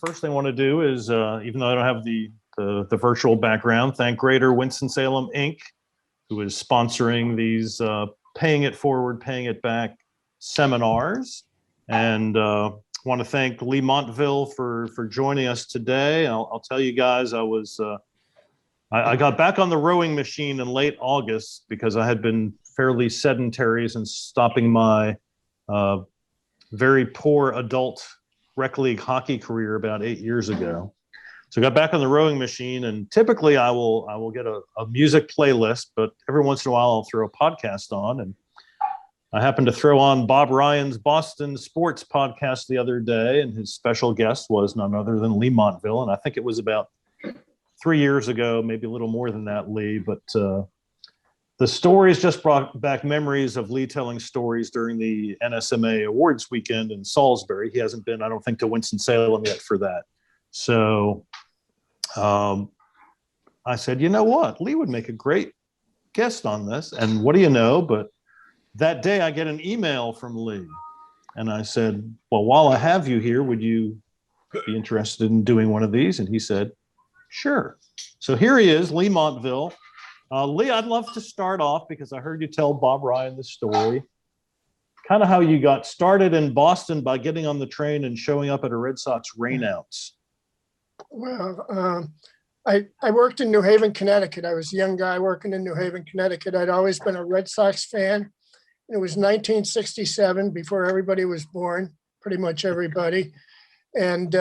First thing I want to do is, even though I don't have the virtual background, thank Greater Winston-Salem Inc., who is sponsoring these Paying It Forward, Paying It Back seminars. And want to thank Leigh Montville for joining us today. I'll tell you guys, I got back on the rowing machine in late August because I had been fairly sedentary since stopping my very poor adult rec league hockey career about 8 years ago. So I got back on the rowing machine, and typically I will get a music playlist, but every once in a while I'll throw a podcast on. And I happened to throw on Bob Ryan's Boston Sports podcast the other day, and his special guest was none other than Leigh Montville. And I think it was about 3 years ago, maybe a little more than that, Leigh, but the stories just brought back memories of Leigh telling stories during the NSMA Awards weekend in Salisbury. He hasn't been, I don't think, to Winston-Salem yet for that. So I said, you know what? Leigh would make a great guest on this. And what do you know? But that day I get an email from Leigh. And I said, well, while I have you here, would you be interested in doing one of these? And he said, sure. So here he is, Leigh Montville. Leigh, I'd love to start off because I heard you tell Bob Ryan the story, kind of how you got started in Boston by getting on the train and showing up at a Red Sox rainouts. Well, I worked in New Haven, Connecticut. I was a young guy working in New Haven, Connecticut. I'd always been a Red Sox fan. It was 1967, before everybody was born, pretty much everybody. And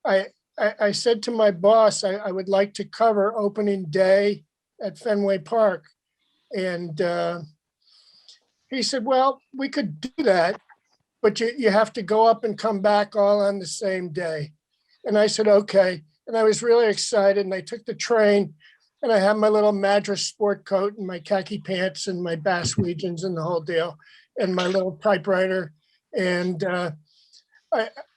I said to my boss, I would like to cover opening day at Fenway Park. And he said, well, we could do that, but you have to go up and come back all on the same day. And I said, okay. And I was really excited. And I took the train, and I had my little Madras sport coat and my khaki pants and my Bass Regions and the whole deal, and my little typewriter. And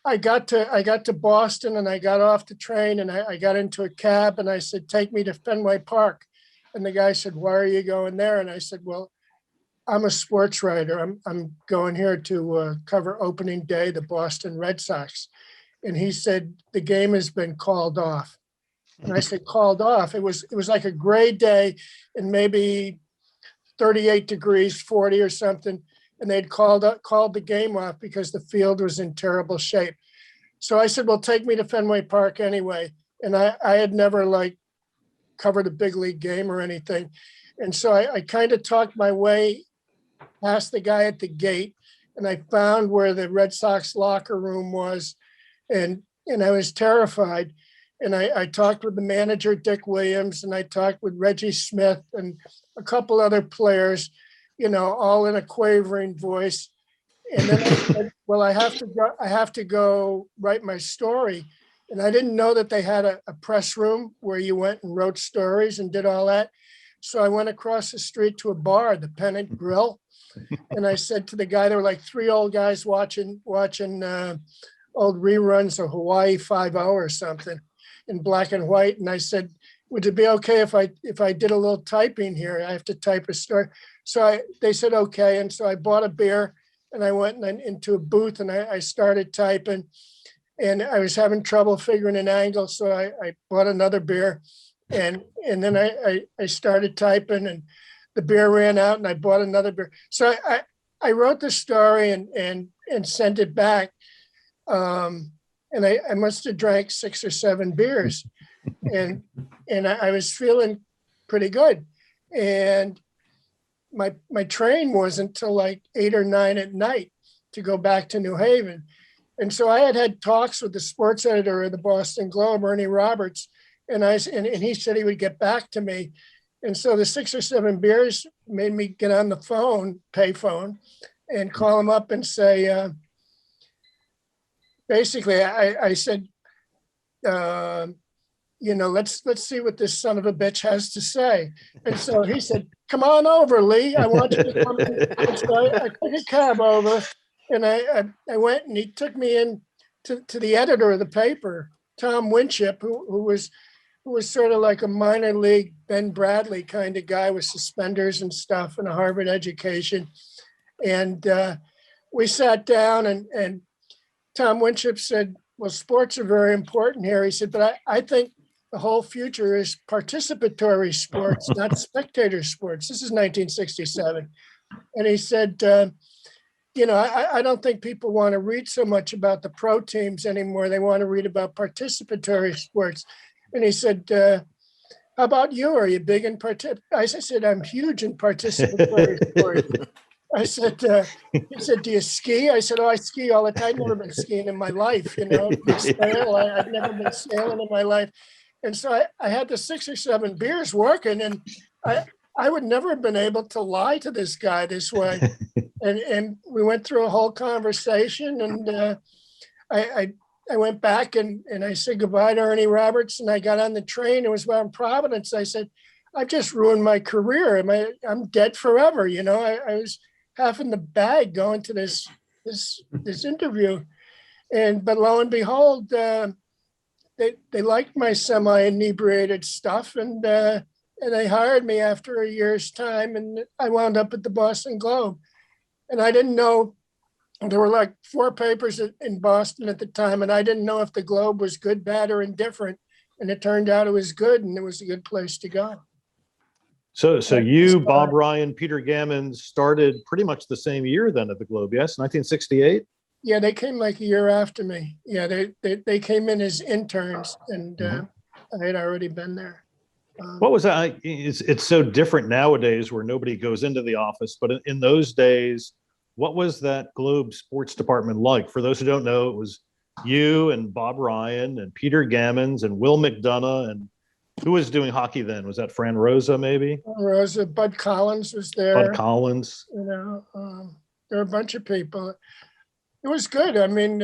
I got to Boston, and I got off the train, and I got into a cab, and I said, take me to Fenway Park. And the guy said, why are you going there? And I said, well, I'm a sports writer. I'm going here to cover opening day, the Boston Red Sox. And he said, the game has been called off. And I said, called off? It was like a gray day and maybe 38 degrees, 40 or something. And they'd called the game off because the field was in terrible shape. So I said, well, take me to Fenway Park anyway. And I had never covered a big league game or anything. And so I kind of talked my way past the guy at the gate, and I found where the Red Sox locker room was. And I was terrified. And I talked with the manager, Dick Williams, and I talked with Reggie Smith and a couple other players, all in a quavering voice. And then I said, well, I have to go write my story. And I didn't know that they had a press room where you went and wrote stories and did all that. So I went across the street to a bar, the Pennant Grill. And I said to the guy, there were like three old guys watching old reruns of Hawaii 5-0 or something in black and white. And I said, would it be okay if I did a little typing here? I have to type a story. So they said, okay. And so I bought a beer, and I went into a booth, and I started typing. And I was having trouble figuring an angle, so I bought another beer, and then I started typing, and the beer ran out, and I bought another beer. So I wrote the story and sent it back, and I must have drank 6 or 7 beers, and I was feeling pretty good, and my train wasn't till like 8 or 9 at night to go back to New Haven. And so I had talks with the sports editor of the Boston Globe, Ernie Roberts, and he said he would get back to me. And so the 6 or 7 beers made me get on the payphone, and call him up and say, basically, I said, let's see what this son of a bitch has to say. And so he said, come on over, Leigh. I want you to come in. And so I took a cab over. And I went, and he took me in to the editor of the paper, Tom Winship, who was sort of like a minor league Ben Bradley kind of guy with suspenders and stuff and a Harvard education. And we sat down, and Tom Winship said, well, sports are very important here. He said, but I think the whole future is participatory sports, not spectator sports. This is 1967. And he said, I don't think people want to read so much about the pro teams anymore. They want to read about participatory sports. And he said, how about you? Are you big in I said, I'm huge in participatory sports. I said, he said, do you ski? I said, oh, I ski all the time. I've never been skiing in my life, sail. I've never been sailing in my life. And so I had the 6 or 7 beers working, and I would never have been able to lie to this guy this way. And we went through a whole conversation, and I went back and I said goodbye to Ernie Roberts, and I got on the train. It was around Providence. I said, I've just ruined my career. I'm dead forever. I was half in the bag going to this interview. But lo and behold, they liked my semi-inebriated stuff, and they hired me after a year's time, and I wound up at the Boston Globe. And I didn't know, there were like 4 papers in Boston at the time, and I didn't know if the Globe was good, bad, or indifferent. And it turned out it was good, and it was a good place to go. So you, Bob Ryan, Peter Gammons started pretty much the same year then at the Globe, yes? 1968? Yeah, they came like a year after me. Yeah, they came in as interns, and I had already been there. What was that? It's so different nowadays where nobody goes into the office, but in those days, what was that Globe sports department like? For those who don't know, it was you and Bob Ryan and Peter Gammons and Will McDonough, and who was doing hockey then? Was that Fran Rosa maybe? Rosa, Bud Collins was there. Bud Collins. There were a bunch of people. It was good. I mean,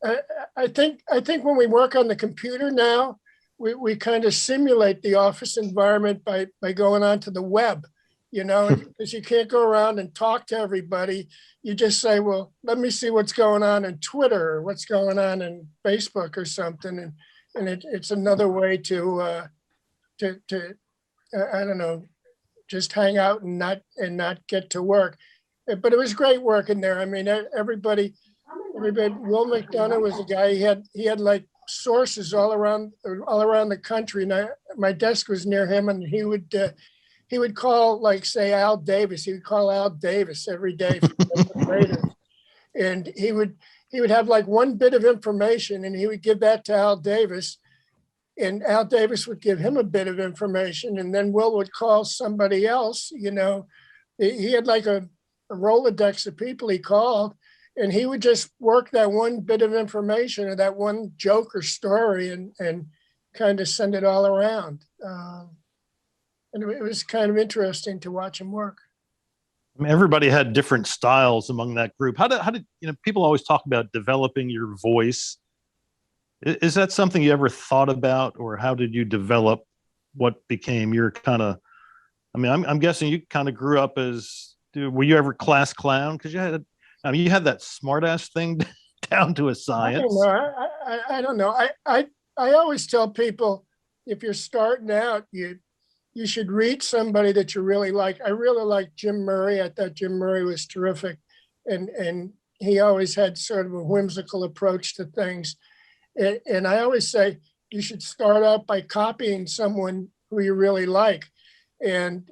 I think when we work on the computer now, we kind of simulate the office environment by going onto the web, because you can't go around and talk to everybody. You just say, well, let me see what's going on in Twitter or what's going on in Facebook or something. And it's another way to I don't know, just hang out and not get to work. But it was great working there. I mean, everybody. Will McDonough was a guy. He had like sources all around the country, and my desk was near him, and he would call, like, say, Al Davis. He would call Al Davis every day from the Raiders, and he would have like one bit of information, and he would give that to Al Davis, and Al Davis would give him a bit of information, and then Will would call somebody else. He had like a Rolodex of people he called, and he would just work that one bit of information or that one joke or story and kind of send it all around. And it was kind of interesting to watch him work. I mean, everybody had different styles among that group. How did people always talk about developing your voice? Is that something you ever thought about, or how did you develop what became your kind of, I'm guessing you kind of grew up as, were you ever class clown? Because you had that smart ass thing down to a science. I don't know. I always tell people, if you're starting out, you should read somebody that you really like. I really like Jim Murray. I thought Jim Murray was terrific. And he always had sort of a whimsical approach to things. And I always say, you should start out by copying someone who you really like. And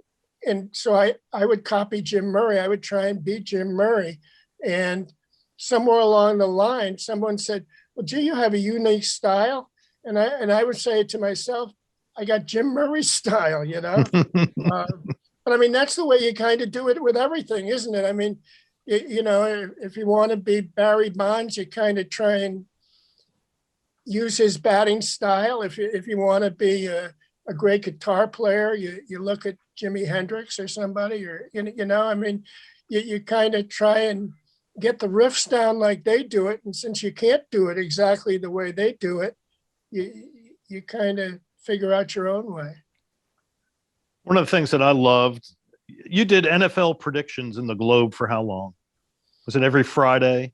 so I would copy Jim Murray. I would try and beat Jim Murray. And somewhere along the line, someone said, well, gee, you have a unique style. And I would say to myself, I got Jim Murray's style, But I mean, that's the way you kind of do it with everything, isn't it? I mean, if you want to be Barry Bonds, you kind of try and use his batting style. If you want to be a great guitar player, you look at Jimi Hendrix or somebody, or, you kind of try and get the riffs down like they do it. And since you can't do it exactly the way they do it, you kind of figure out your own way. One of the things that I loved, you did NFL predictions in the Globe for how long? Was it every Friday?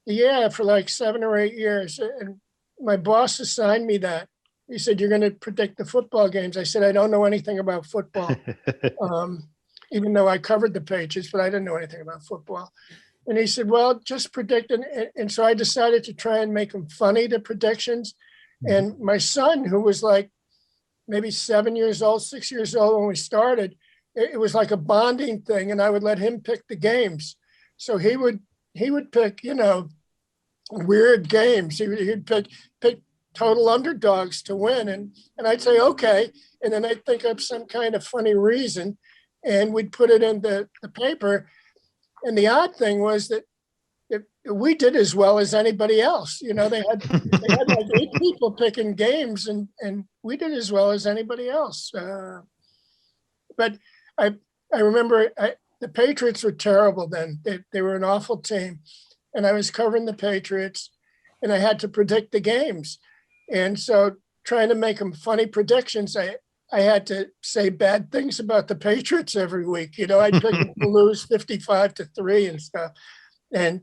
Yeah, for like 7 or 8 years. And my boss assigned me that. He said, you're going to predict the football games. I said, I don't know anything about football. Even though I covered the Patriots, but I didn't know anything about football. And he said, well, just predict. And so I decided to try and make them funny, the predictions. And my son, who was like maybe 7 years old, 6 years old when we started, it was like a bonding thing. And I would let him pick the games. So he would pick, weird games. He'd pick total underdogs to win. And I'd say, okay. And then I'd think of some kind of funny reason and we'd put it in the paper. And the odd thing was that we did as well as anybody else. They had like 8 people picking games, and we did as well as anybody else. But I remember the Patriots were terrible then. They were an awful team, and I was covering the Patriots, and I had to predict the games. And so trying to make them funny predictions, I had to say bad things about the Patriots every week. I'd pick them to lose 55-3 and stuff. And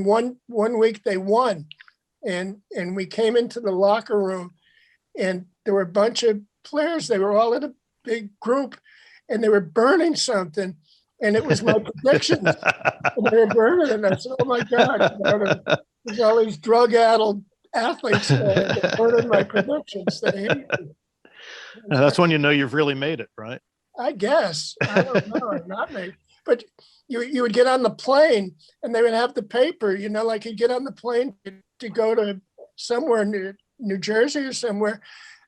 one week they won. And we came into the locker room and there were a bunch of players. They were all in a big group and they were burning something. And it was my predictions. And they were burning it. And I said, oh my God, there's all these drug-addled athletes burning my predictions. They hate me. That's when you know you've really made it, right? I guess. I don't know. I'm not made. But you would get on the plane and they would have the paper, like you'd get on the plane to go to somewhere near New Jersey or somewhere.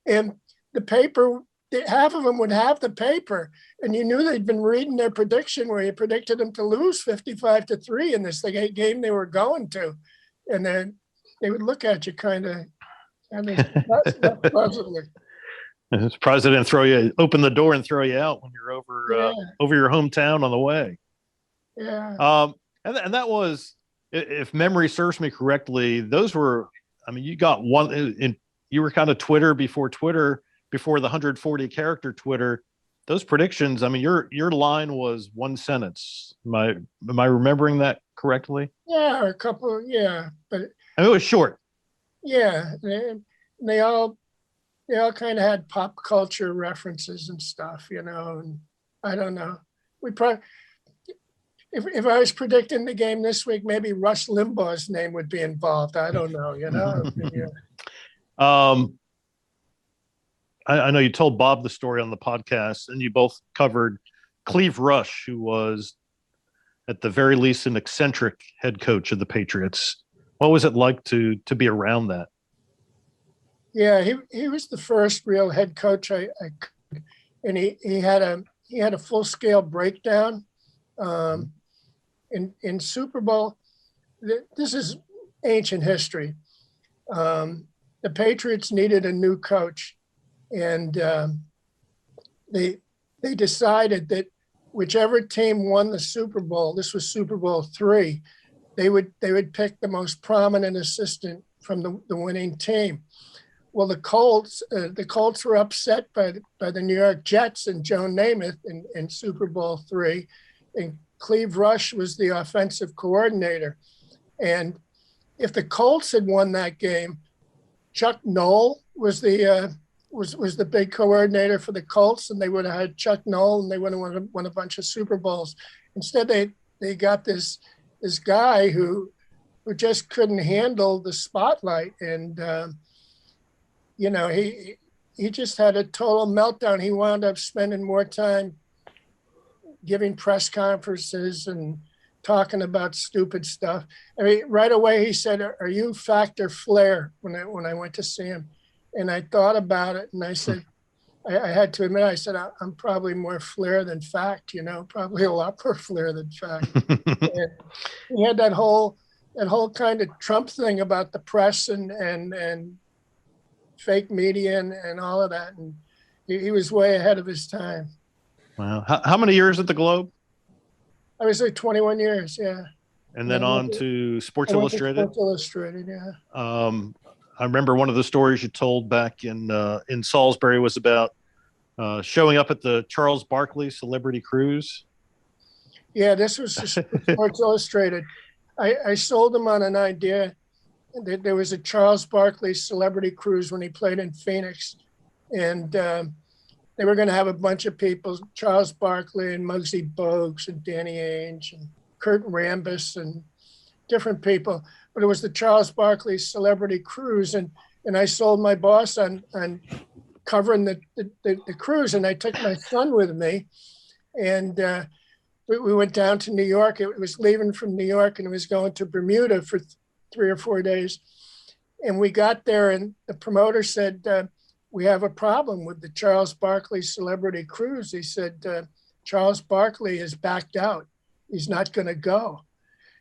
And the paper, half of them would have the paper. And you knew they'd been reading their prediction where you predicted them to lose 55-3 in this game they were going to. And then they would look at you kind of pleasantly. I'm surprised they didn't open the door and throw you out when you're over your hometown on the way. Yeah. And that was, if memory serves me correctly, those were, you got one, you were kind of Twitter, before the 140 character Twitter, those predictions. Your line was one sentence. Am I remembering that correctly? Yeah. Or a couple. Yeah. But it was short. Yeah. They all kind of had pop culture references and stuff, and I don't know. We probably, if I was predicting the game this week, maybe Rush Limbaugh's name would be involved. I don't know, Yeah. I know you told Bob the story on the podcast, and you both covered Cleve Rush, who was at the very least an eccentric head coach of the Patriots. What was it like to be around that? Yeah, he was the first real head coach and he had a full scale breakdown in Super Bowl. This is ancient history. The Patriots needed a new coach, and they decided that whichever team won the Super Bowl, this was Super Bowl III, they would pick the most prominent assistant from the winning team. Well, the Colts were upset by the New York Jets and Joe Namath in Super Bowl III, and Cleve Rush was the offensive coordinator. And if the Colts had won that game, Chuck Noll was the big coordinator for the Colts, and they would have had Chuck Noll, and they would have won a bunch of Super Bowls. Instead, they got this guy who just couldn't handle the spotlight, and he just had a total meltdown. He wound up spending more time giving press conferences and talking about stupid stuff. Right away he said, "Are you fact or flair?" When I went to see him, and I thought about it, and I said, I had to admit, I said, I'm probably more flair than fact. Probably a lot more flair than fact. And he had that whole kind of Trump thing about the press and fake media and all of that, and he was way ahead of his time. Wow. How many years at the Globe? I was there 21 years, yeah. And then on to Sports Illustrated? Sports Illustrated, yeah. I remember one of the stories you told back in Salisbury was about showing up at the Charles Barkley Celebrity Cruise. Yeah, this was Sports Illustrated. I sold them on an idea. There was a Charles Barkley Celebrity Cruise when he played in Phoenix. And they were going to have a bunch of people, Charles Barkley and Muggsy Bogues and Danny Ainge and Kurt Rambis and different people, but it was the Charles Barkley Celebrity Cruise. And I sold my boss on covering the cruise. And I took my son with me, and we went down to New York. It was leaving from New York, and it was going to Bermuda for 3 or 4 days. And we got there, and the promoter said, we have a problem with the Charles Barkley Celebrity Cruise. He said, Charles Barkley has backed out. He's not going to go.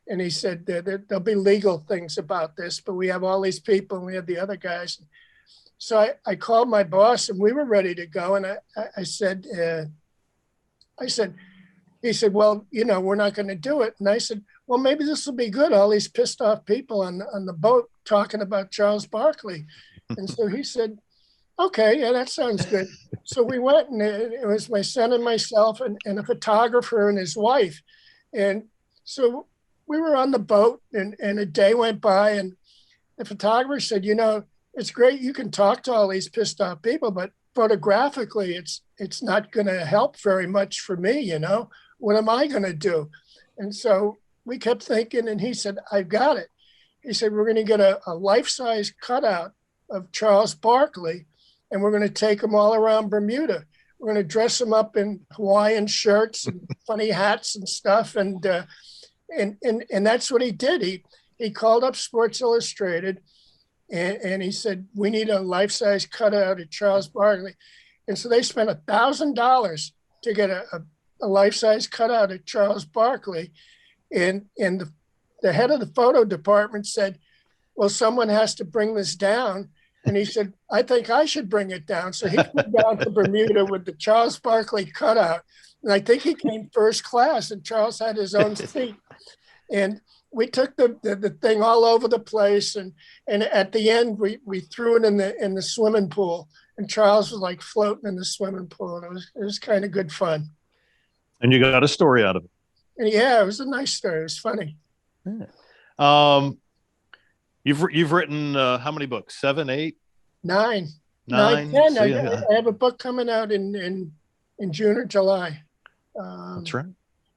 And he said, there'll be legal things about this, but we have all these people and we have the other guys. So I called my boss, and we were ready to go. And I said, he said, well, we're not going to do it. And I said, well, maybe this will be good. All these pissed off people on the boat talking about Charles Barkley. And so he said, okay, yeah, that sounds good. So we went, and it was my son and myself and a photographer and his wife. And so we were on the boat, and a day went by, and the photographer said, it's great you can talk to all these pissed off people, but photographically, it's not going to help very much for me, What am I going to do? And so we kept thinking, and he said, I've got it. He said, we're going to get a life-size cutout of Charles Barkley, and we're going to take him all around Bermuda. We're going to dress him up in Hawaiian shirts and funny hats and stuff. And that's what he did. He called up Sports Illustrated, and he said, we need a life-size cutout of Charles Barkley. And so they spent $1,000 to get a life-size cutout of Charles Barkley. And the head of the photo department said, well, someone has to bring this down. And he said, I think I should bring it down. So he flew down to Bermuda with the Charles Barkley cutout. And I think he came first class, and Charles had his own seat. And we took the thing all over the place. And at the end, we threw it in the swimming pool. And Charles was like floating in the swimming pool. And it was kind of good fun. And you got a story out of it. And yeah, it was a nice story. It was funny. Yeah. You've written how many books? 7, 8? 9. 9, 10. so yeah. I have a book coming out in June or July. That's right.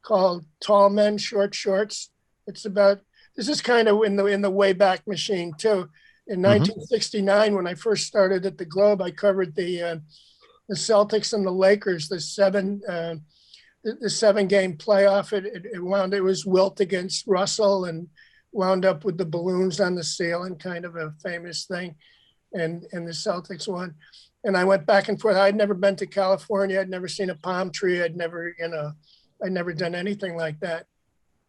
Called Tall Men, Short Shorts. It's about, this is kind of in the Wayback Machine too. In 1969, when I first started at the Globe, I covered the Celtics and the Lakers, the 7-game playoff. It was Wilt against Russell, and wound up with the balloons on the ceiling, kind of a famous thing. And the Celtics won. And I went back and forth. I'd never been to California. I'd never seen a palm tree. I'd never done anything like that.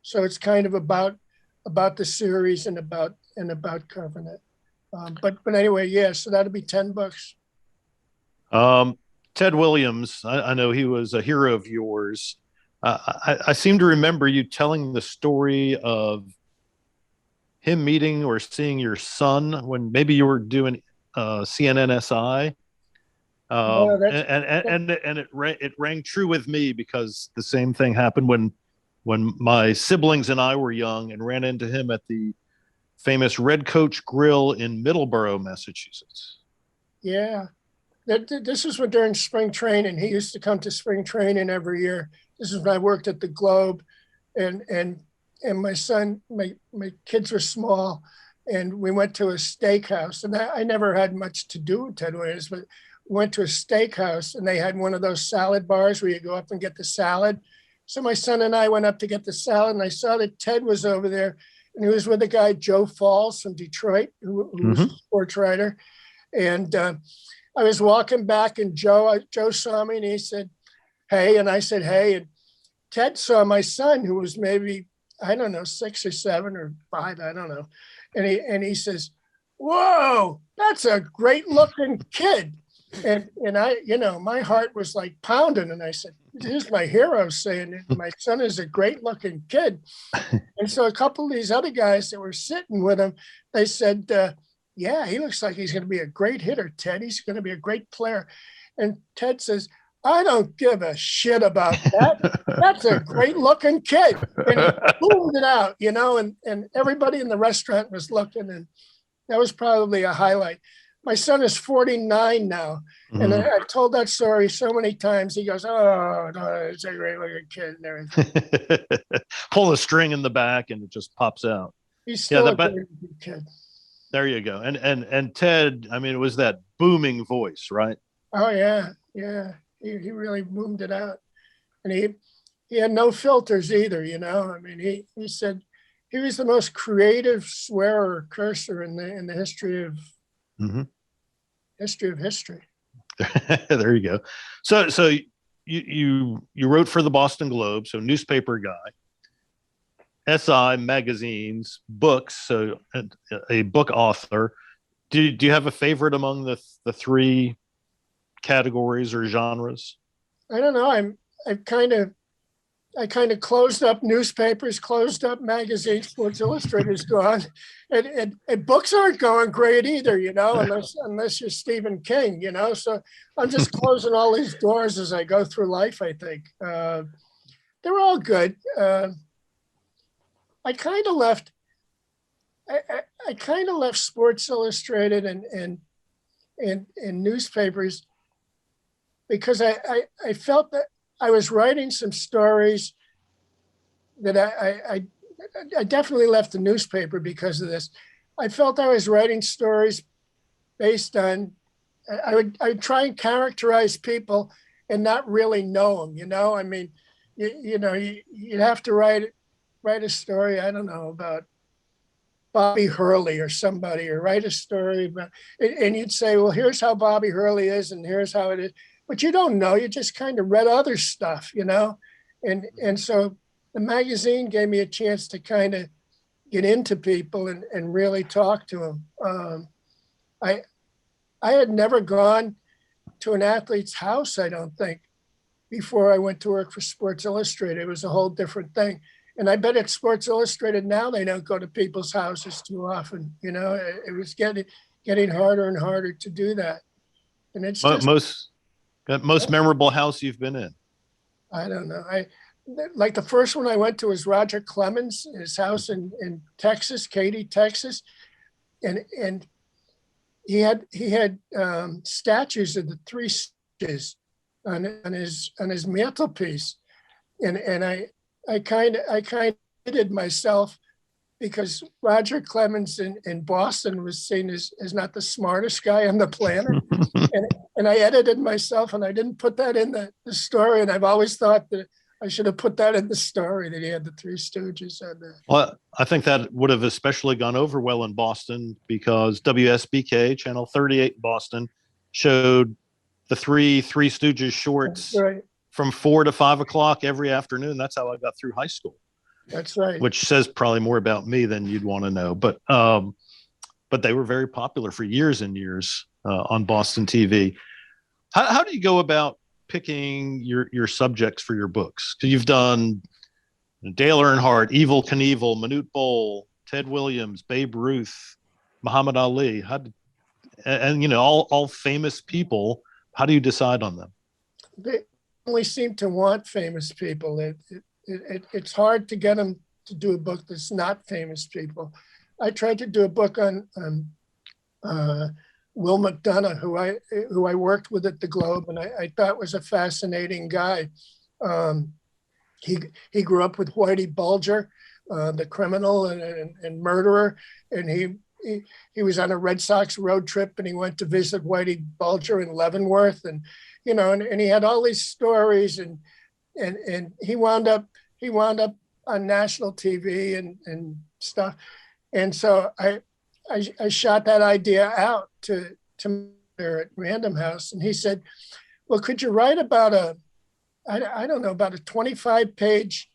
So it's kind of about the series and about covering it. But anyway, yeah, so that'll be 10 books. Ted Williams, I know he was a hero of yours. I seem to remember you telling the story of him meeting or seeing your son when maybe you were doing CNNSI. And it rang true with me, because the same thing happened when my siblings and I were young, and ran into him at the famous Red Coach Grill in Middleborough, Massachusetts. Yeah. This was during spring training. He used to come to spring training every year. This is when I worked at the Globe, and my son, my kids were small, and we went to a steakhouse. And I never had much to do with Ted Williams, but we went to a steakhouse, and they had one of those salad bars where you go up and get the salad. So my son and I went up to get the salad, and I saw that Ted was over there, and he was with a guy, Joe Falls from Detroit, who was a sports writer. And I was walking back, and Joe saw me, and he said, hey, and I said, hey, and Ted saw my son, who was maybe, I don't know, 6 or 7 or 5, I don't know. And he says, whoa, that's a great looking kid. And I, my heart was like pounding. And I said, here's my hero saying my son is a great looking kid. And so a couple of these other guys that were sitting with him, they said, yeah, he looks like he's going to be a great hitter, Ted. He's going to be a great player. And Ted says, I don't give a shit about that. That's a great looking kid. And he boomed it out, and everybody in the restaurant was looking, and that was probably a highlight. my son is 49 now. And I've told that story so many times. He goes, "Oh, no, it's a great looking kid and everything." Pull a string in the back and it just pops out. He's still a great looking kid. There you go. And Ted, I mean, it was that booming voice, right? Oh yeah. Yeah. He really boomed it out. And he had no filters either, you know. I mean, he said he was the most creative swearer, curser in the history of history. There you go. So you wrote for the Boston Globe, so newspaper guy. SI magazines, books, so a book author. Do you have a favorite among the three categories or genres? I don't know. I kind of closed up newspapers, closed up magazines. Sports Illustrated's gone, and books aren't going great either, you know, unless you're Stephen King, you know. So I'm just closing all these doors as I go through life. I think they're all good. I kind of left. I kind of left Sports Illustrated and newspapers because I felt that I was writing some stories that I definitely left the newspaper because of this. I felt I was writing stories based on, I'd try and characterize people and not really know them, you know? I mean, you'd have to write a story, I don't know, about Bobby Hurley or somebody, or write a story about, and you'd say, well, here's how Bobby Hurley is and here's how it is. But you don't know, you just kind of read other stuff, you know? And so the magazine gave me a chance to kind of get into people and really talk to them. I had never gone to an athlete's house, I don't think, before I went to work for Sports Illustrated. It was a whole different thing. And I bet at Sports Illustrated now they don't go to people's houses too often. You know, it was getting harder and harder to do that. And it's most memorable house you've been in? I don't know. Like the first one I went to was Roger Clemens, his house in Texas, Katy, Texas, and he had statues of the Three Stooges on his mantelpiece, and I kind of hated myself because Roger Clemens in Boston was seen as not the smartest guy on the planet. and I edited myself and I didn't put that in the story. And I've always thought that I should have put that in the story, that he had the Three Stooges on there. Well, I think that would have especially gone over well in Boston because WSBK, Channel 38 Boston, showed the Three Stooges shorts from 4 to 5 o'clock every afternoon. That's how I got through high school. That's right. Which says probably more about me than you'd want to know. But they were very popular for years and years on Boston TV. How do you go about picking your subjects for your books? Because you've done Dale Earnhardt, Evel Knievel, Manute Bol, Ted Williams, Babe Ruth, Muhammad Ali. And you know, all famous people. How do you decide on them? They only seem to want famous people. It's hard to get them to do a book that's not famous people. I tried to do a book on Will McDonough, who I worked with at the Globe, and I thought was a fascinating guy. He grew up with Whitey Bulger, the criminal and murderer, and he was on a Red Sox road trip, and he went to visit Whitey Bulger in Leavenworth, and you know, and he had all these stories, and he wound up on national TV and stuff. And so I shot that idea out to at Random House, and he said, well, could you write about I don't know, about a 25-page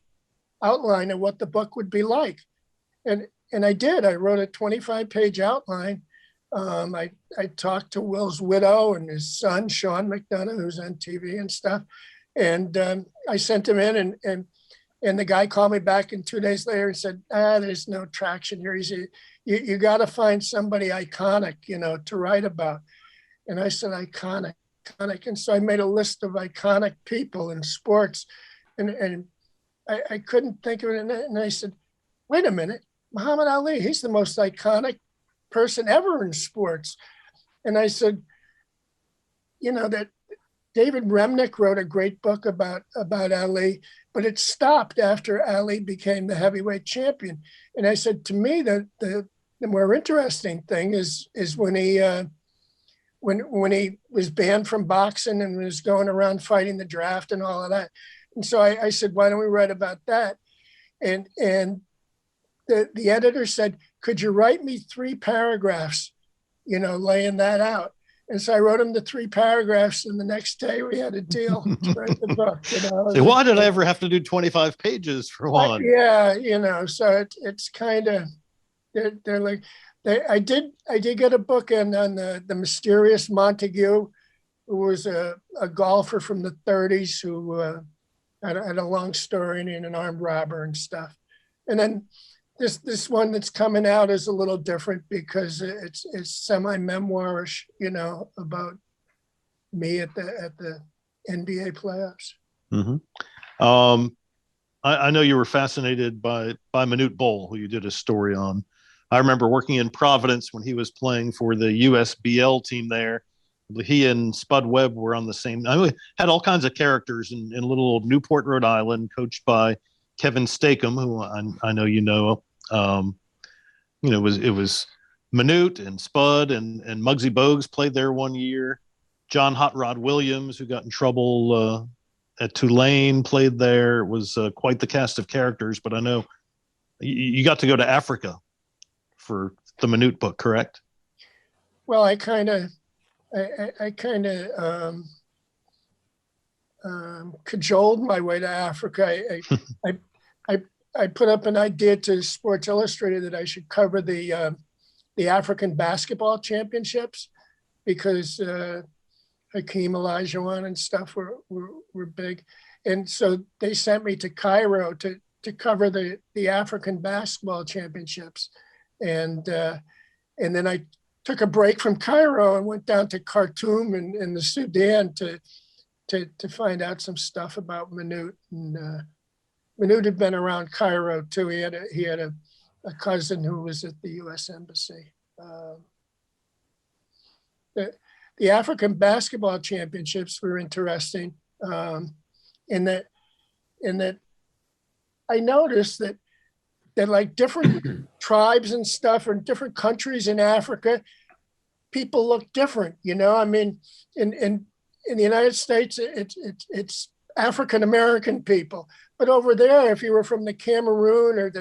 outline of what the book would be like? And I did. I wrote a 25-page outline. I talked to Will's widow and his son, Sean McDonough, who's on TV and stuff. And I sent him in, and the guy called me back 2 days later and said, there's no traction here. He said, you got to find somebody iconic, you know, to write about. And I said, iconic. And so I made a list of iconic people in sports, and I couldn't think of it. And I said, wait a minute, Muhammad Ali, he's the most iconic person ever in sports. And I said, that David Remnick wrote a great book about Ali, but it stopped after Ali became the heavyweight champion. And I said, to me, the more interesting thing is when he when he was banned from boxing and was going around fighting the draft and all of that. And so I said, why don't we write about that? And the editor said, could you write me 3 paragraphs, laying that out? And so I wrote him the 3 paragraphs, and the next day we had a deal to write the book. So why did I ever have to do 25 pages for one? Yeah, so it's kind of, they're like, I did get a book on the mysterious Montague, who was a golfer from the 30s who had a long story and an armed robber and stuff. And then this one that's coming out is a little different because it's semi-memoirish, about me at the NBA playoffs. Mm-hmm. I know you were fascinated by Manute Bol, who you did a story on. I remember working in Providence when he was playing for the USBL team there. He and Spud Webb were on the same. I had all kinds of characters in little old Newport, Rhode Island, coached by Kevin Stakem, who I know you know. It was Manute and Spud and Muggsy Bogues played there one year. John Hot Rod Williams, who got in trouble at Tulane, played there. It was quite the cast of characters. But I know you got to go to Africa for the Manute book, correct? Well, I kind of cajoled my way to Africa. I put up an idea to Sports Illustrated that I should cover the African basketball championships because Hakeem Olajuwon and stuff were big, and so they sent me to Cairo to cover the African basketball championships. And then I took a break from Cairo and went down to Khartoum in the Sudan to find out some stuff about Manute. And Manute had been around Cairo too. He had a cousin who was at the U.S. Embassy. The African basketball championships were interesting in that I noticed that like different tribes and stuff or different countries in Africa, people look different. I mean, in the United States, it's African American people, but over there, if you were from the Cameroon or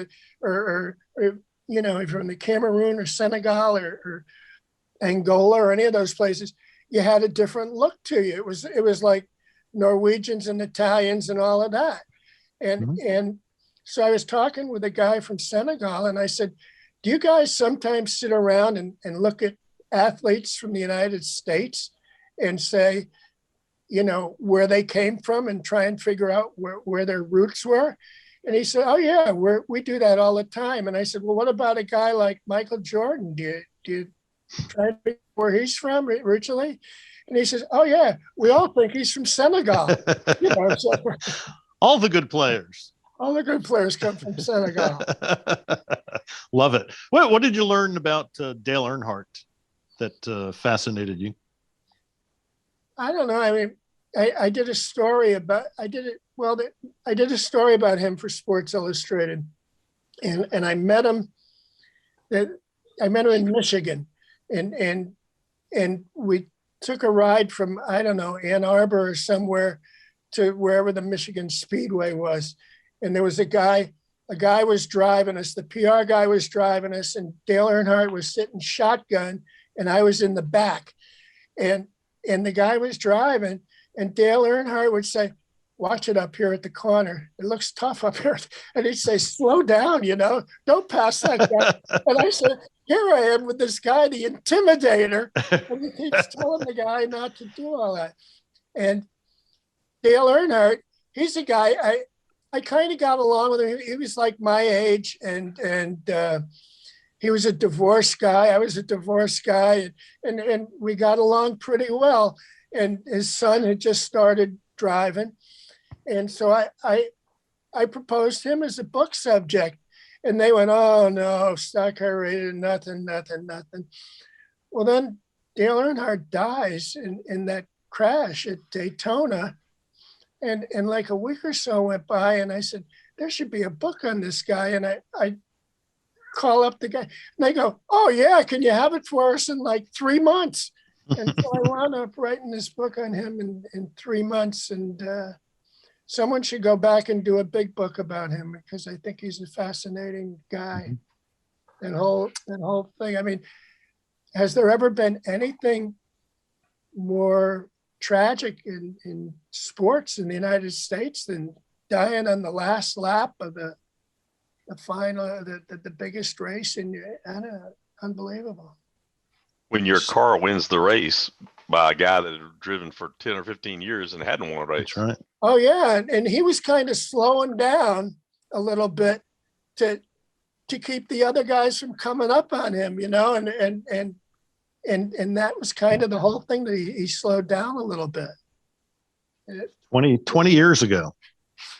if you're from the Cameroon or Senegal or Angola or any of those places, you had a different look to you. It was like Norwegians and Italians and all of that, and so I was talking with a guy from Senegal, and I said, do you guys sometimes sit around and look at athletes from the United States and say, where they came from and try and figure out where their roots were? And he said, oh, yeah, we do that all the time. And I said, well, what about a guy like Michael Jordan? Do you try to figure where he's from originally? And he says, oh, yeah, we all think he's from Senegal. So, all the good players. All the good players come from Senegal. Love it. What did you learn about Dale Earnhardt that fascinated you? I don't know. I mean, I did a story about. I did a story about him for Sports Illustrated, and I met him. I met him in Michigan, and we took a ride from Ann Arbor or somewhere to wherever the Michigan Speedway was. And there was a guy was driving us, the PR guy was driving us, and Dale Earnhardt was sitting shotgun, and I was in the back. And the guy was driving, and Dale Earnhardt would say, watch it up here at the corner. It looks tough up here. And he'd say, slow down, don't pass that guy. And I said, here I am with this guy, the intimidator, and he keeps telling the guy not to do all that. And Dale Earnhardt, he's a guy, I kind of got along with him. He was like my age, and he was a divorced guy. I was a divorced guy, and we got along pretty well. And his son had just started driving, and so I proposed him as a book subject, and they went, "Oh no, stock car rated, nothing." Well, then Dale Earnhardt dies in that crash at Daytona. And like a week or so went by, and I said, there should be a book on this guy. And I call up the guy, and they go, oh yeah, can you have it for us in like 3 months? And so I wound up writing this book on him in 3 months. And someone should go back and do a big book about him, because I think he's a fascinating guy. That whole thing. I mean, has there ever been anything more tragic in sports in the United States than dying on the last lap of the final, the biggest race? And unbelievable. When your car wins the race by a guy that had driven for 10 or 15 years and hadn't won a race. That's right. Oh yeah, and he was kind of slowing down a little bit to keep the other guys from coming up on him, and that was kind of the whole thing, that he slowed down a little bit. 20 years ago.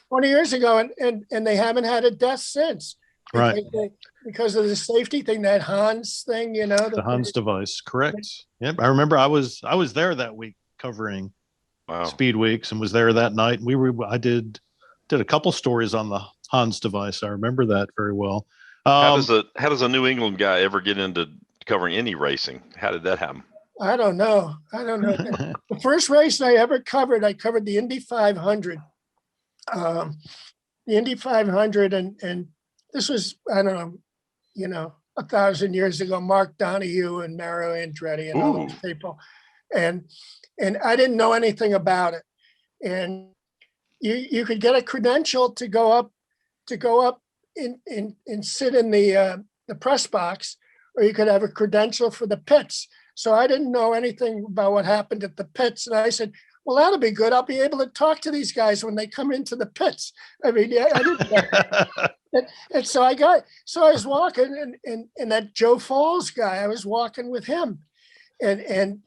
20 years ago, and they haven't had a death since. Right. Because of the safety thing, that Hans thing, The Hans device, correct. Yep. I remember I was there that week covering Speed Weeks, and was there that night. I did a couple stories on the Hans device. I remember that very well. How does a New England guy ever get into covering any racing? How did that happen? I don't know. The first race I ever covered, I covered the Indy 500. The Indy 500, and this was, I don't know, 1,000 years ago. Mark Donahue and Mario Andretti and all those people, and I didn't know anything about it. And you could get a credential to go up and sit in the press box, or you could have a credential for the pits. So I didn't know anything about what happened at the pits, and I said, well, that'll be good. I'll be able to talk to these guys when they come into the pits. I mean, yeah, I didn't. And so I was walking, and that Joe Falls guy, I was walking with him, and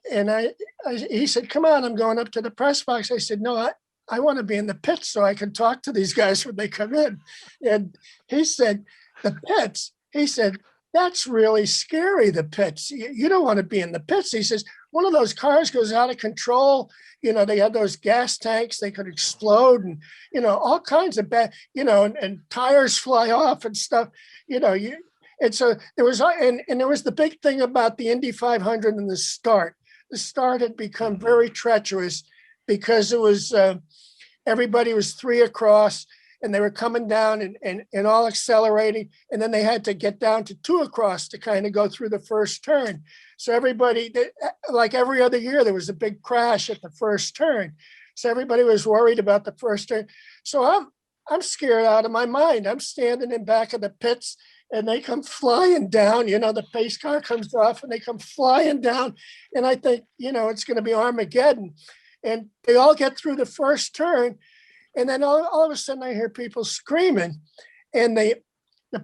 he said, come on, I'm going up to the press box. I said, no, I want to be in the pits so I can talk to these guys when they come in. And he said, the pits? He said, that's really scary, the pits. You don't want to be in the pits. He says, one of those cars goes out of control. They had those gas tanks, they could explode, and, all kinds of bad, and tires fly off and stuff, and so there was, and there was the big thing about the Indy 500 and the start. The start had become very treacherous, because it was, everybody was 3 across, and they were coming down and all accelerating. And then they had to get down to 2 across to kind of go through the first turn. So everybody, like every other year, there was a big crash at the first turn. So everybody was worried about the first turn. So I'm scared out of my mind. I'm standing in back of the pits, and they come flying down. The pace car comes off, and they come flying down. And I think, it's going to be Armageddon. And they all get through the first turn. And then all of a sudden I hear people screaming, and the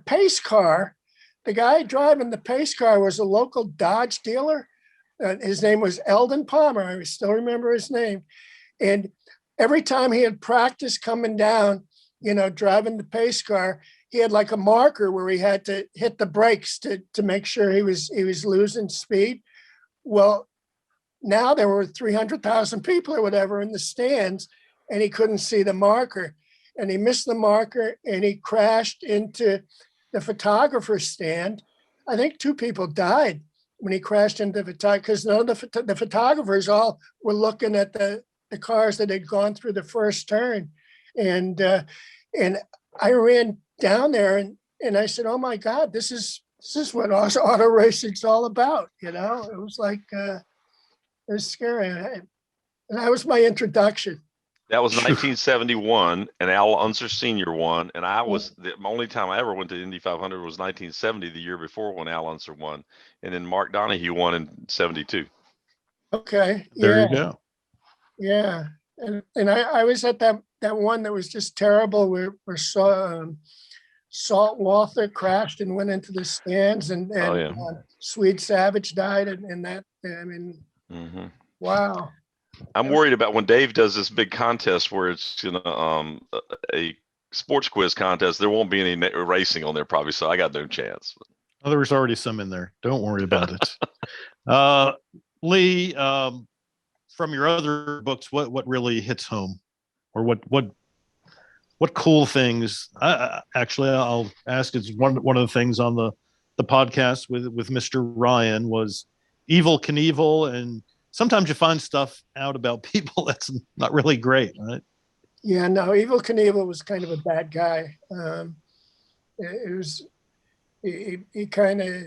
pace car, the guy driving the pace car was a local Dodge dealer. His name was Eldon Palmer. I still remember his name. And every time he had practiced coming down, driving the pace car, he had like a marker where he had to hit the brakes to make sure he was losing speed. Well, now there were 300,000 people or whatever in the stands, and he couldn't see the marker, and he missed the marker, and he crashed into the photographer's stand. I think 2 people died when he crashed into the photographer, because none of the photographers all were looking at the cars that had gone through the first turn. And I ran down there, and I said, oh my God, this is what auto racing's all about. It was like, it was scary. And that was my introduction. That was 1971, and Al Unser Sr. won. And the only time I ever went to Indy 500 was 1970, the year before, when Al Unser won. And then Mark Donahue won in 72. Okay. There you go. Yeah. And I was at that one that was just terrible, where Salt Walther crashed and went into the stands, and Swede Savage died in that. I mean, wow. I'm worried about when Dave does this big contest where it's a sports quiz contest. There won't be any racing on there probably, so I got no chance. Well, there was already some in there. Don't worry about it. Leigh, from your other books, what really hits home, or what cool things? Actually, I'll ask. It's one of the things on the podcast with Mr. Ryan was Evel Knievel, and sometimes you find stuff out about people that's not really great, right? Yeah, no, Evel Knievel was kind of a bad guy. It was he kind of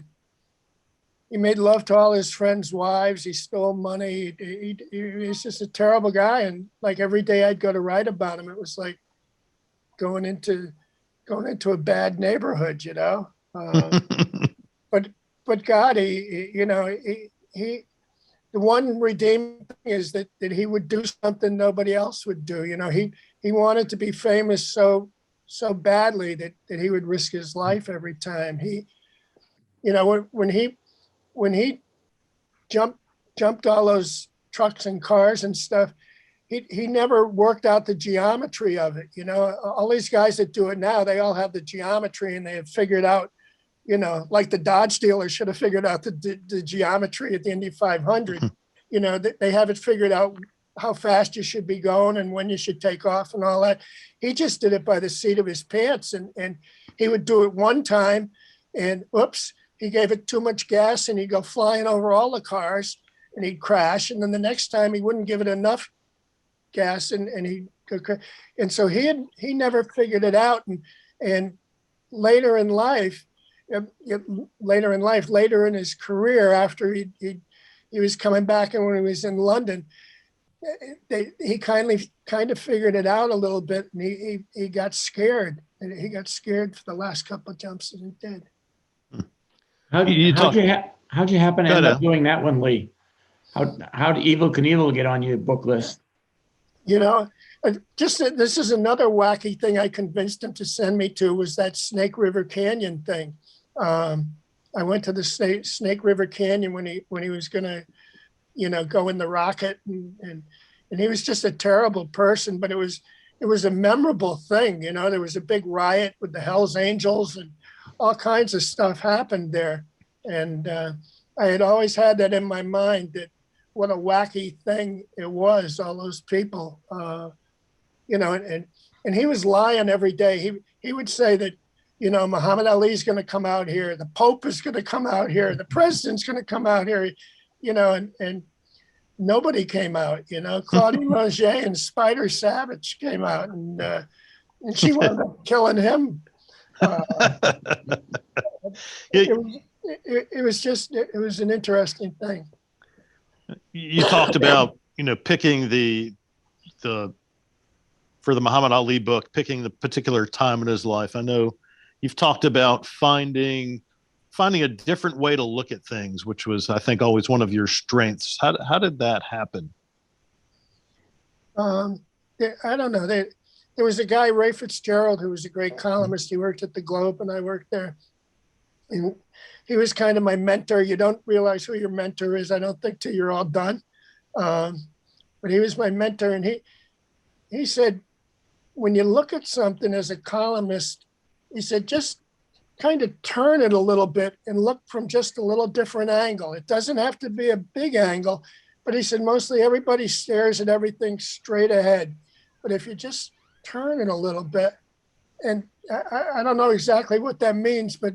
he made love to all his friends' wives. He stole money. He was just a terrible guy. And like every day I'd go to write about him, it was like going into a bad neighborhood, you know. But God, he the one redeeming thing is that he would do something nobody else would do. You know, he wanted to be famous so badly that he would risk his life every time. When he jumped all those trucks and cars and stuff, he never worked out the geometry of it. You know, all these guys that do it now, they all have the geometry and they have figured out, you know, like the Dodge dealer should have figured out the geometry at the Indy 500. You know, they have it figured out how fast you should be going and when you should take off and all that. He just did it by the seat of his pants, and he would do it one time and oops, he gave it too much gas and he'd go flying over all the cars and he'd crash. And then the next time he wouldn't give it enough gas and he'd go crash. And so he never figured it out. And later in his career, after he was coming back and when he was in London, he kind of figured it out a little bit, and he got scared. And he got scared for the last couple of jumps that he did. How'd you happen to end up doing that one, Leigh? How did Evel Knievel get on your book list? You know, this is another wacky thing I convinced him to send me to, was that Snake River Canyon thing. I went to the Snake River Canyon when he was gonna, you know, go in the rocket, and he was just a terrible person, but it was a memorable thing. You know, there was a big riot with the Hells Angels and all kinds of stuff happened there. And I had always had that in my mind, that what a wacky thing it was, all those people, you know, and he was lying every day. He would say that, you know, Muhammad Ali is going to come out here. The Pope is going to come out here. The president's going to come out here, you know, and nobody came out, you know. Claudine Roger and Spider Savage came out, and she wound up killing him. It was an interesting thing. You talked about, you know, picking the for the Muhammad Ali book, picking the particular time in his life. I know you've talked about finding a different way to look at things, which was, I think, always one of your strengths. How did that happen? I don't know. There was a guy, Ray Fitzgerald, who was a great columnist. He worked at the Globe, and I worked there. And he was kind of my mentor. You don't realize who your mentor is, I don't think, till you're all done. But he was my mentor, and he said, when you look at something as a columnist, he said, just kind of turn it a little bit and look from just a little different angle. It doesn't have to be a big angle, but he said, mostly everybody stares at everything straight ahead. But if you just turn it a little bit, and I don't know exactly what that means, but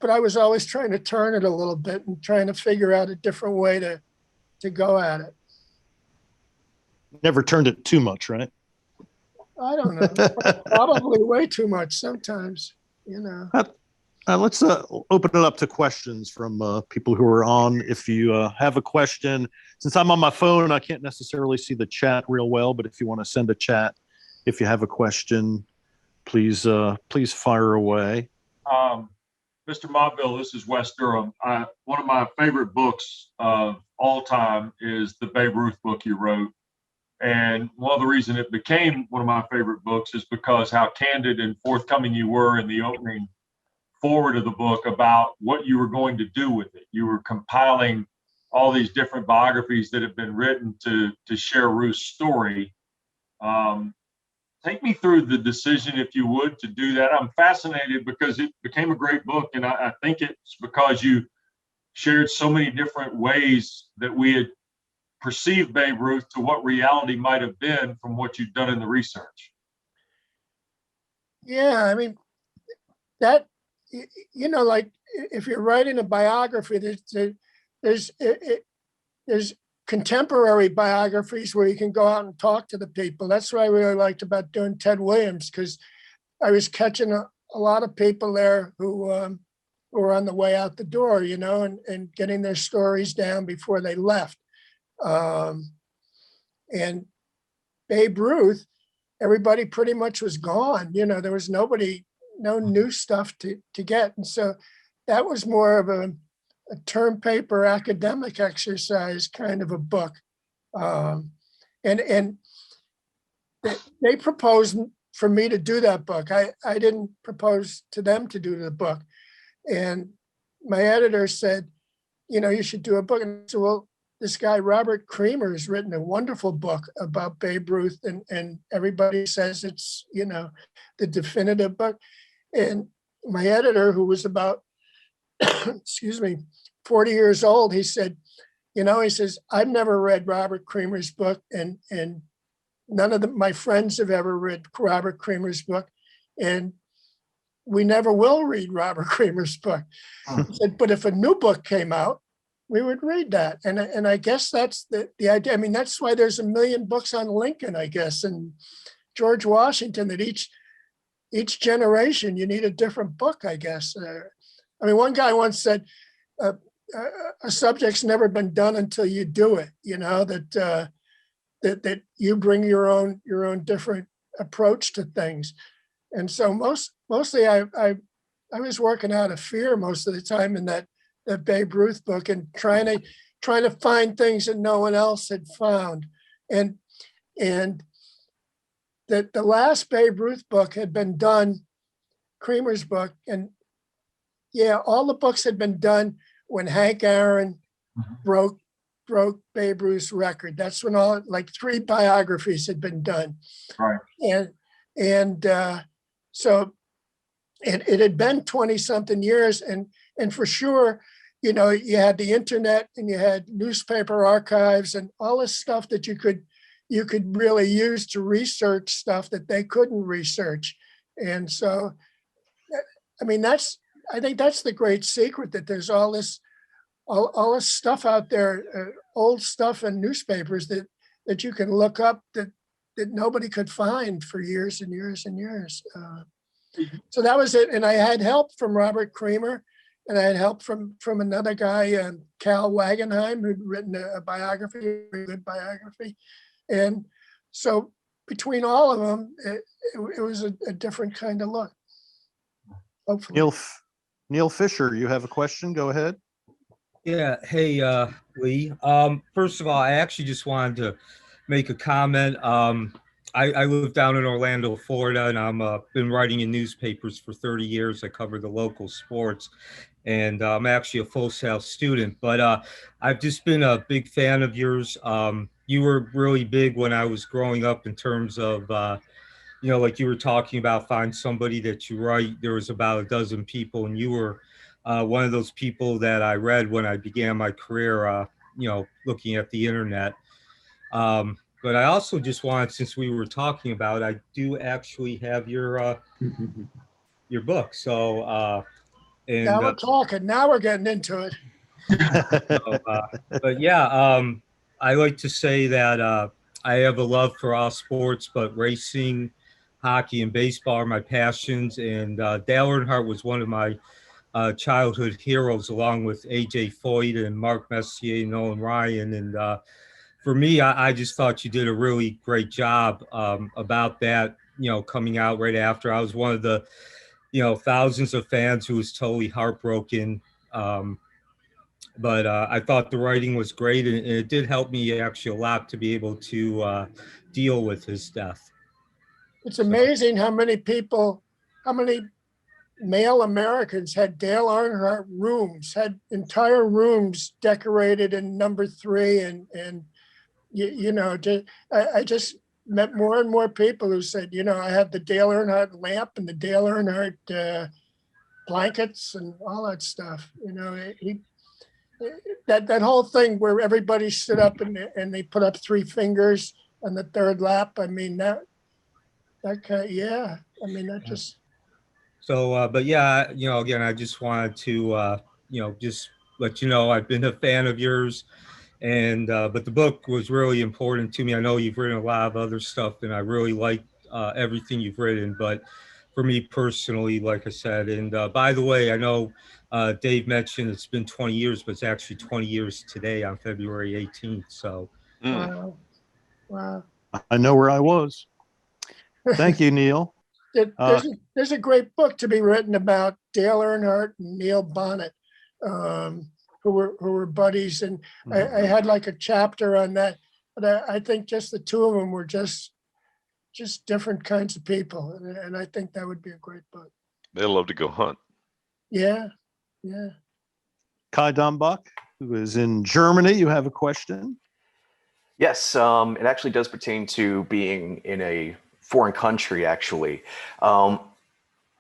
I was always trying to turn it a little bit and trying to figure out a different way to go at it. Never turned it too much, right? I don't know. Probably way too much sometimes, you know. Let's open it up to questions from people who are on. If you have a question, since I'm on my phone, I can't necessarily see the chat real well, but if you want to send a chat, if you have a question, please fire away. Mr. Montville, this is Wes Durham. One of my favorite books of all time is the Babe Ruth book you wrote. And one of the reasons it became one of my favorite books is because how candid and forthcoming you were in the opening forward of the book about what you were going to do with it. You were compiling all these different biographies that have been written to share Ruth's story. Take me through the decision, if you would, to do that. I'm fascinated because it became a great book, and I think it's because you shared so many different ways that we had perceive Babe Ruth to what reality might have been from what you've done in the research? Yeah, I mean, that, like if you're writing a biography, there's contemporary biographies where you can go out and talk to the people. That's what I really liked about doing Ted Williams, because I was catching a lot of people there who were on the way out the door, and getting their stories down before they left. And Babe Ruth, everybody pretty much was gone. There was no new stuff to get. And so that was more of a term paper academic exercise kind of a book. And they proposed for me to do that book. I didn't propose to them to do the book. And my editor said, you should do a book. And I said, well, this guy, Robert Creamer, has written a wonderful book about Babe Ruth, and everybody says it's, the definitive book. And my editor, who was about, 40 years old, he said, he says, I've never read Robert Creamer's book, and none of my friends have ever read Robert Creamer's book, and we never will read Robert Creamer's book. He said, but if a new book came out, we would read that. And I guess that's the idea. I mean, that's why there's a million books on Lincoln, I guess, and George Washington, that each generation you need a different book, I guess. I mean, one guy once said, a subject's never been done until you do it, that you bring your own different approach to things. And so mostly I was working out of fear most of the time in that Babe Ruth book, and trying to find things that no one else had found. And that the last Babe Ruth book had been done, Creamer's book, and yeah, all the books had been done when Hank Aaron broke Babe Ruth's record. That's when like 3 biographies had been done. Right. And so it had been 20 something years, and for sure, you had the internet, and you had newspaper archives and all this stuff that you could really use to research stuff that they couldn't research. And so, I mean, I think that's the great secret, that there's all this stuff out there, old stuff in newspapers that you can look up that nobody could find for years and years and years. So that was it. And I had help from Robert Creamer, and I had help from another guy, Cal Wagenheim, who'd written a biography, a very good biography. And so between all of them, it was a different kind of look. Hopefully. Neil Fisher, you have a question? Go ahead. Yeah. Hey, Leigh. First of all, I actually just wanted to make a comment. I live down in Orlando, Florida, and I'm been writing in newspapers for 30 years. I cover the local sports, and I'm actually a Full Sail student. But I've just been a big fan of yours. You were really big when I was growing up in terms of, like you were talking about, find somebody that you write. There was about a dozen people, and you were one of those people that I read when I began my career, looking at the internet. But I also just wanted, since we were talking about, I do actually have your book. So, and now we're talking. Now we're getting into it. But yeah, I like to say that I have a love for all sports, but racing, hockey, and baseball are my passions. And Dale Earnhardt was one of my childhood heroes, along with A.J. Foyt and Mark Messier, Nolan Ryan. And for me, I just thought you did a really great job about that, coming out right after. I was one of the, thousands of fans who was totally heartbroken. But I thought the writing was great, and it did help me actually a lot to be able to deal with his death. It's amazing how many male Americans had Dale Earnhardt rooms, had entire rooms decorated in number 3. And I just met more and more people who said, I have the Dale Earnhardt lamp and the Dale Earnhardt blankets and all that stuff. that whole thing where everybody stood up and they put up 3 fingers on the 3rd lap. I mean, that kind of, yeah. I mean, that just. So, but yeah, again, I just wanted to, just let you know, I've been a fan of yours, and, but the book was really important to me. I know you've written a lot of other stuff, and I really like everything you've written, but for me personally, like I said, and by the way, I know Dave mentioned it's been 20 years, but it's actually 20 years today on February 18th. So. Wow. Wow. I know where I was. Thank you, Neil. There's a great book to be written about Dale Earnhardt and Neil Bonnet, who were buddies, and I had like a chapter on that. But I think just the 2 of them were just different kinds of people, and I think that would be a great book. They love to go hunt. Yeah, yeah. Kai Dombach, who is in Germany, you have a question? Yes, it actually does pertain to being in a foreign country, actually.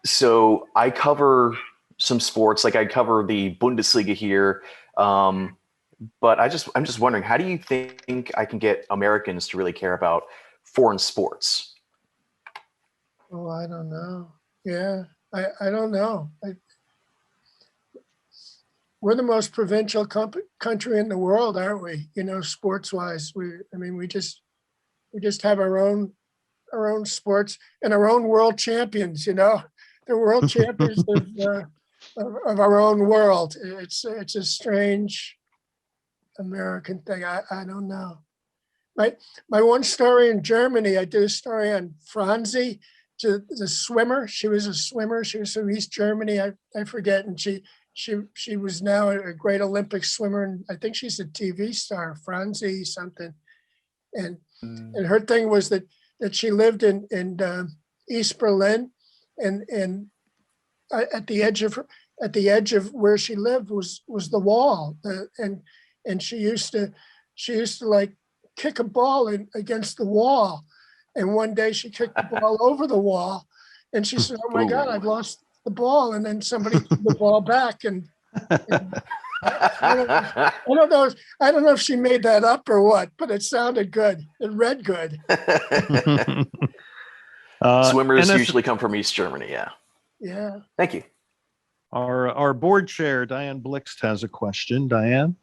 So I cover some sports, like I cover the Bundesliga here, but I'm just wondering, how do you think I can get Americans to really care about foreign sports? Oh, I don't know. Yeah, I don't know. We're the most provincial country in the world, aren't we? Sports-wise, we just have our own sports and our own world champions. The world champions of our own world. It's a strange American thing. I don't know. My one story in Germany, I did a story on Franzi, the swimmer. She was a swimmer. She was from East Germany. I forget, and she was now a great Olympic swimmer, and I think she's a TV star, Franzi something. And her thing was that she lived in East Berlin, and at the edge of where she lived was the wall, and she used to like kick a ball against the wall, and one day she kicked the ball over the wall, and she said, "Oh my God, I've lost the ball," and then somebody threw the ball back, and I don't know if she made that up or what, but it sounded good. It read good. Swimmers usually come from East Germany. Yeah. Yeah. Thank you. Our board chair, Diane Blixt, has a question. Diane?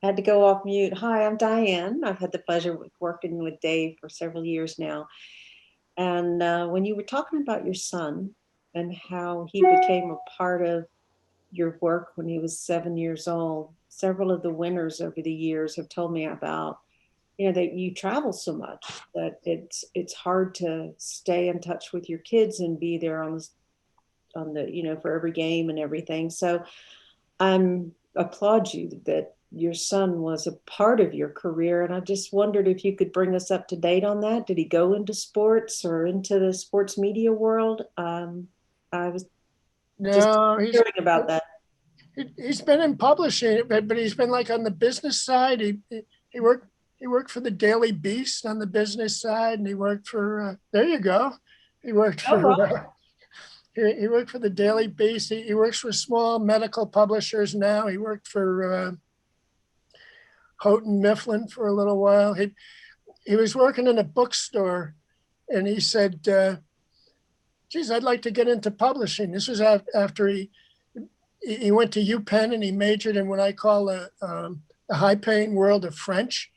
Had to go off mute. Hi, I'm Diane. I've had the pleasure of working with Dave for several years now. And when you were talking about your son and how he became a part of your work when he was 7 years old, several of the winners over the years have told me about, that you travel so much that it's hard to stay in touch with your kids and be there on the for every game and everything. So I applaud you that your son was a part of your career. And I just wondered if you could bring us up to date on that. Did he go into sports or into the sports media world? I was just hearing about that. He's been in publishing, but he's been like on the business side. He worked for the Daily Beast on the business side, and he worked for there you go. He worked for he worked for the Daily Beast. He works for small medical publishers now. He worked for Houghton Mifflin for a little while. He was working in a bookstore, and he said, geez, I'd like to get into publishing. This was after he went to UPenn, and he majored in what I call the high-paying world of French.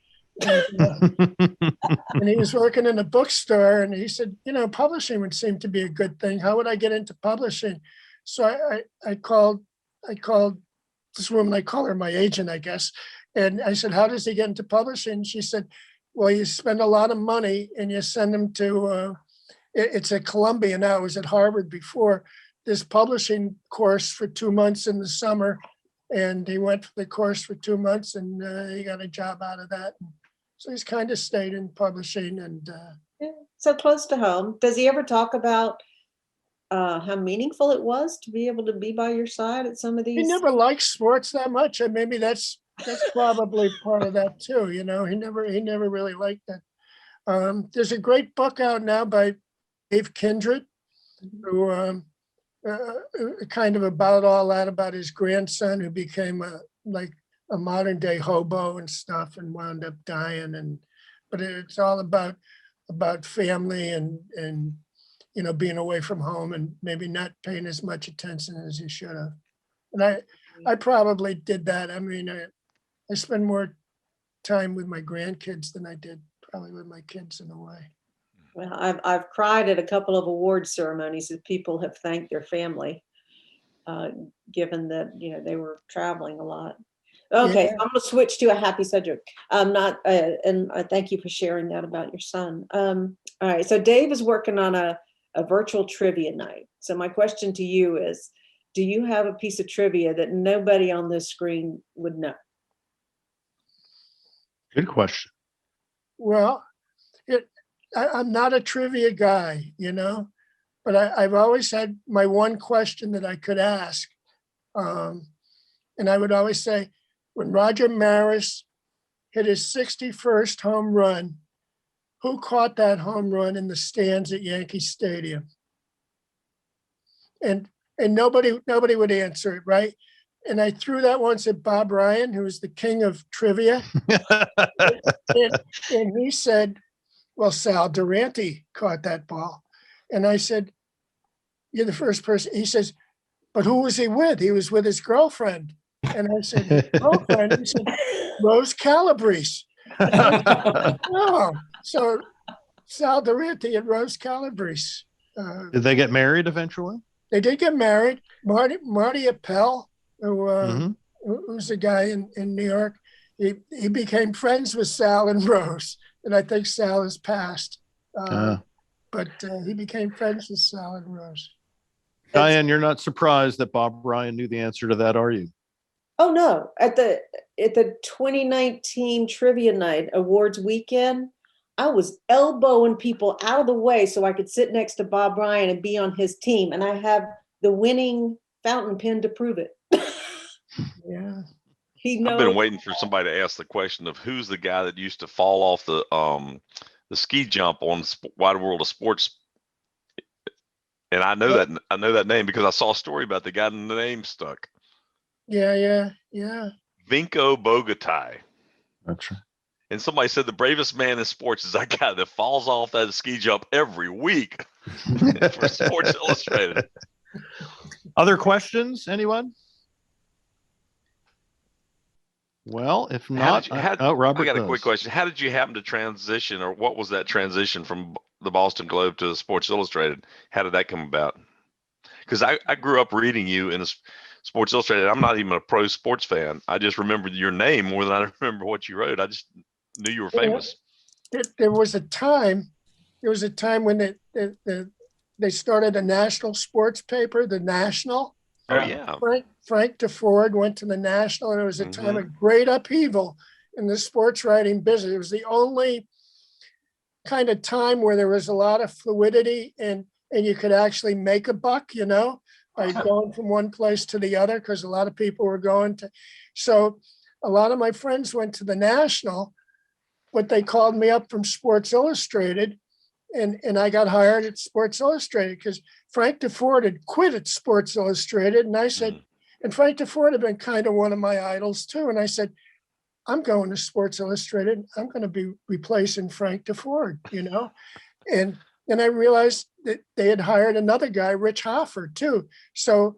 And he was working in a bookstore, and he said, publishing would seem to be a good thing. How would I get into publishing? So I called this woman, I call her my agent, I guess. And I said, how does he get into publishing? She said, well, you spend a lot of money and you send him to, it's at Columbia now, it was at Harvard before, this publishing course for 2 months in the summer. And he went for the course for 2 months, and he got a job out of that. So he's kind of stayed in publishing. And so close to home. Does he ever talk about how meaningful it was to be able to be by your side at some of these? He never liked sports that much, and maybe that's probably part of that too. He never really liked that. There's a great book out now by Dave Kindred, who kind of about all that, about his grandson who became like a modern day hobo and stuff and wound up dying. But it's all about family and being away from home and maybe not paying as much attention as you should have. And I probably did that. I mean, I spend more time with my grandkids than I did probably with my kids in a way. Well, I've cried at a couple of award ceremonies that people have thanked their family, given that they were traveling a lot. Okay, Yeah. I'm gonna switch to a happy subject. And I thank you for sharing that about your son. All right, so Dave is working on a virtual trivia night. So my question to you is, do you have a piece of trivia that nobody on this screen would know? Good question. Well, I'm not a trivia guy, but I've always had my one question that I could ask. And I would always say, when Roger Maris hit his 61st home run, who caught that home run in the stands at Yankee Stadium? And nobody would answer it, right? And I threw that once at Bob Ryan, who was the king of trivia. and he said, well, Sal Durante caught that ball. And I said, you're the first person. He says, but who was he with? He was with his girlfriend. And I said, his girlfriend? He said, Rose Calabrese. Oh, so Sal Durante and Rose Calabrese. Did they get married eventually? They did get married. Marty Appel, who's a guy in New York, he became friends with Sal and Rose. And I think Sal has passed. But he became friends with Sal and Rose. Diane, you're not surprised that Bob Ryan knew the answer to that, are you? Oh no! At the 2019 Trivia Night Awards weekend, I was elbowing people out of the way so I could sit next to Bob Ryan and be on his team, and I have the winning fountain pen to prove it. Yeah. I've been waiting for somebody to ask the question of who's the guy that used to fall off the ski jump on Wide World of Sports. And I know that name because I saw a story about the guy and the name stuck. Yeah. Vinko Bogataj. That's right. And somebody said the bravest man in sports is that guy that falls off that ski jump every week for Sports Illustrated. Other questions, anyone? Well, if not, Robert, I got a quick question. How did you happen to transition, or what was that transition from the Boston Globe to the Sports Illustrated? How did that come about? Because I grew up reading you in Sports Illustrated. I'm not even a pro sports fan. I just remember your name more than I remember what you wrote. I just knew you were famous. There was a time when they started a national sports paper, the National. Oh yeah. Frank DeFord went to the National, and it was a time of great upheaval in the sports writing business. It was the only kind of time where there was a lot of fluidity and you could actually make a buck, by going from one place to the other, because a lot of people were going to. So a lot of my friends went to the National, but they called me up from Sports Illustrated, and I got hired at Sports Illustrated because Frank DeFord had quit at Sports Illustrated. And I said, and Frank DeFord had been kind of one of my idols too. And I said, I'm going to Sports Illustrated. I'm going to be replacing Frank DeFord, And then I realized that they had hired another guy, Rich Hoffer, too. So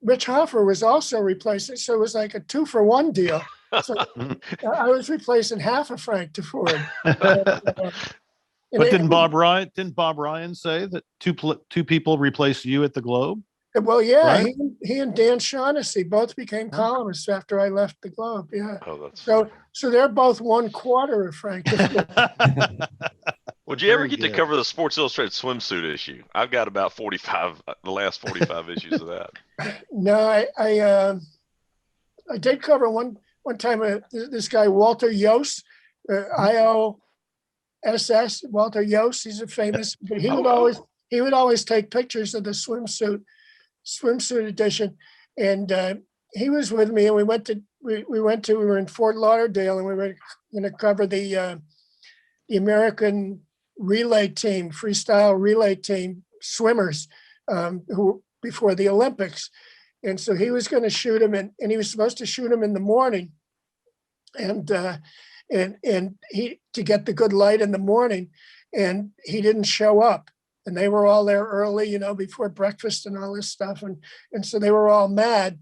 Rich Hoffer was also replacing. So it was like a 2-for-1 deal. So I was replacing half of Frank DeFord. But didn't Bob Ryan say that two people replaced you at the Globe? Well, yeah, right? he and Dan Shaughnessy both became columnists after I left the Globe. Yeah. Oh, that's so they're both 1/4 of Frank DeFord. Would you ever get to cover the Sports Illustrated swimsuit issue? I've got about 45, the last 45 issues of that. No, I did cover one time this guy Walter Yost, IOSS, Walter Yost. He's a famous, but he would always take pictures of the swimsuit edition, and he was with me, and we were in Fort Lauderdale, and we were going to cover the American relay team, freestyle relay team swimmers, who before the Olympics. And so he was going to shoot him, and he was supposed to shoot him in the morning. And he, to get the good light in the morning, and he didn't show up. And they were all there early, before breakfast and all this stuff. And so they were all mad.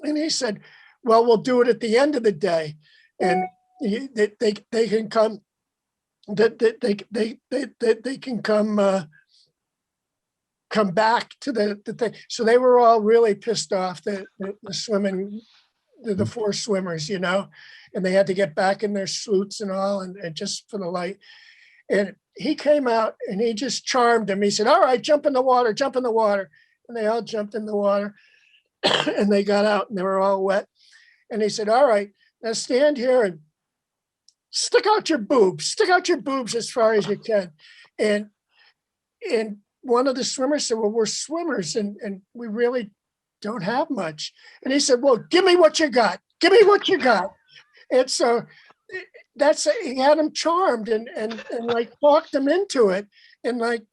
And he said, well, we'll do it at the end of the day. And they can come, they can come back to the thing. So they were all really pissed off, the swimming, the four swimmers, and they had to get back in their suits and all, and just for the light. And he came out and he just charmed them. He said, all right, jump in the water, jump in the water. And they all jumped in the water and they got out and they were all wet. And he said, all right, now stand here and stick out your boobs as far as you can. And one of the swimmers said, well, we're swimmers and we really don't have much. And he said, well, give me what you got. Give me what you got. And so he had him charmed and like talked him into it in like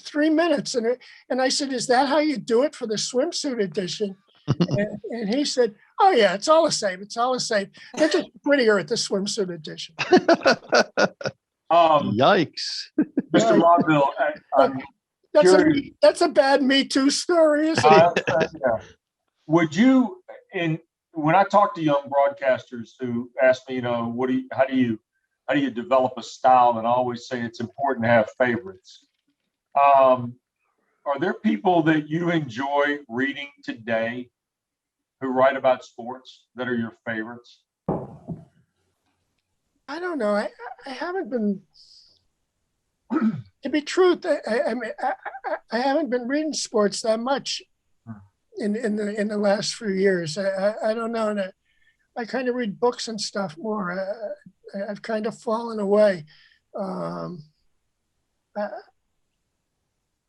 3 minutes. And I said, is that how you do it for the swimsuit edition? And he said, oh yeah, it's all the same. It's all the same. They're just prettier at the swimsuit edition. Yikes. Mr. Montville, that's a bad Me Too story, isn't it? Yeah. Would you, when I talk to young broadcasters who ask me, how do you develop a style? And I always say it's important to have favorites. Are there people that you enjoy reading today who write about sports that are your favorites? I don't know. I haven't been, to be truth, I haven't been reading sports that much in the last few years. I don't know. And I kind of read books and stuff more. I've kind of fallen away. I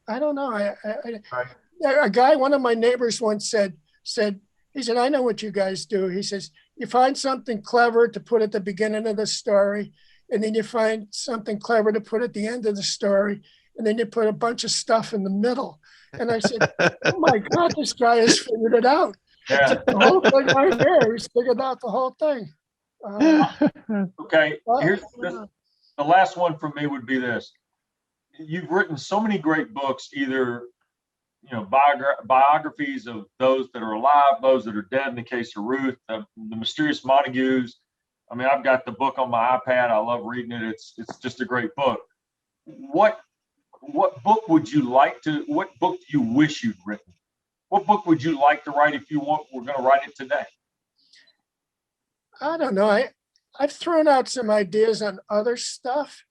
don't know. A guy, one of my neighbors once said, he said, I know what you guys do. He says, you find something clever to put at the beginning of the story, and then you find something clever to put at the end of the story, and then you put a bunch of stuff in the middle. And I said, oh my God, this guy has figured it out. Yeah. The whole thing right there. He's figured out the whole thing. Okay, here's the last one for me would be this. You've written so many great books, either biographies of those that are alive, those that are dead in the case of Ruth, the Mysterious Montagues. I mean, I've got the book on my iPad. I love reading it. It's just a great book. What book would you like to, what book do you wish you'd written? What book would you like to write if you were going to write it today? I don't know. I've thrown out some ideas on other stuff,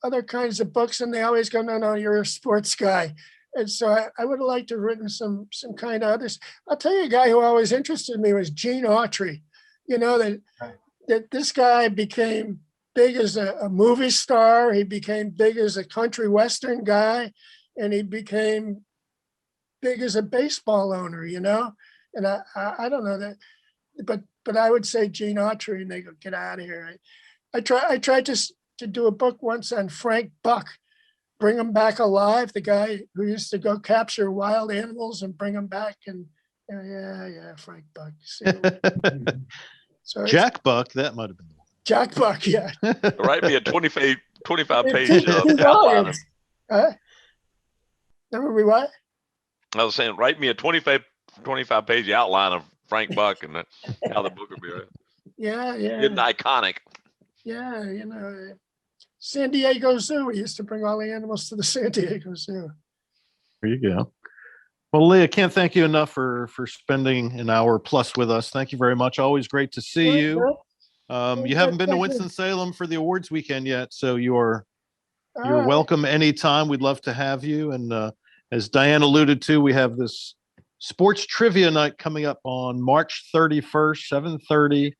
other kinds of books, and they always go, no, you're a sports guy. And so I would have liked to have written some kind of others. I'll tell you a guy who always interested me was Gene Autry. That this guy became big as a movie star. He became big as a country western guy, and he became big as a baseball owner, And I don't know that, but I would say Gene Autry, and they go, get out of here. I tried to do a book once on Frank Buck, Bring Him Back Alive, the guy who used to go capture wild animals and bring them back. And yeah, Frank Buck. So Jack Buck, that might have been the one. Jack Buck, yeah. Write me a 25 page outline. Remember what? I was saying, write me a 25 page outline of Frank Buck and how the book would be. Right? Yeah. Isn't iconic? Yeah, San Diego Zoo. We used to bring all the animals to the San Diego Zoo. There you go. Well, Leigh, I can't thank you enough for spending an hour plus with us. Thank you very much. Always great to see you. You haven't been to Winston-Salem for the awards weekend yet, so you're welcome anytime. We'd love to have you. And as Diane alluded to, we have this sports trivia night coming up on March 31st, 7:30.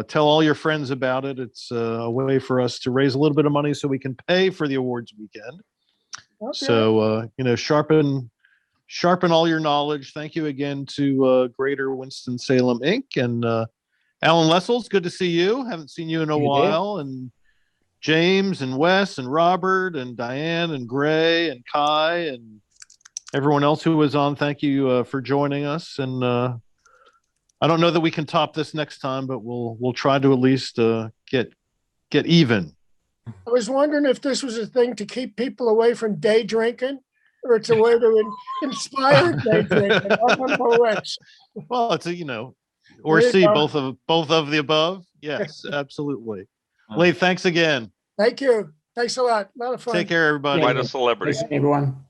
Tell all your friends about it. It's a way for us to raise a little bit of money so we can pay for the awards weekend. Okay. So, sharpen all your knowledge. Thank you again to Greater Winston-Salem Inc. And Alan Lessels, good to see you. Haven't seen you in a while. And James and Wes and Robert and Diane and Gray and Kai and everyone else who was on. Thank you for joining us. And I don't know that we can top this next time, but we'll try to at least get even. I was wondering if this was a thing to keep people away from day drinking, or it's a way to inspire day drinking. I'm on Rex. Well, it's or There you C, go. both of the above. Yes, absolutely. Leigh, thanks again. Thank you. Thanks a lot. A lot of fun. Take care, everybody. Quite a celebrity. Thanks, everyone.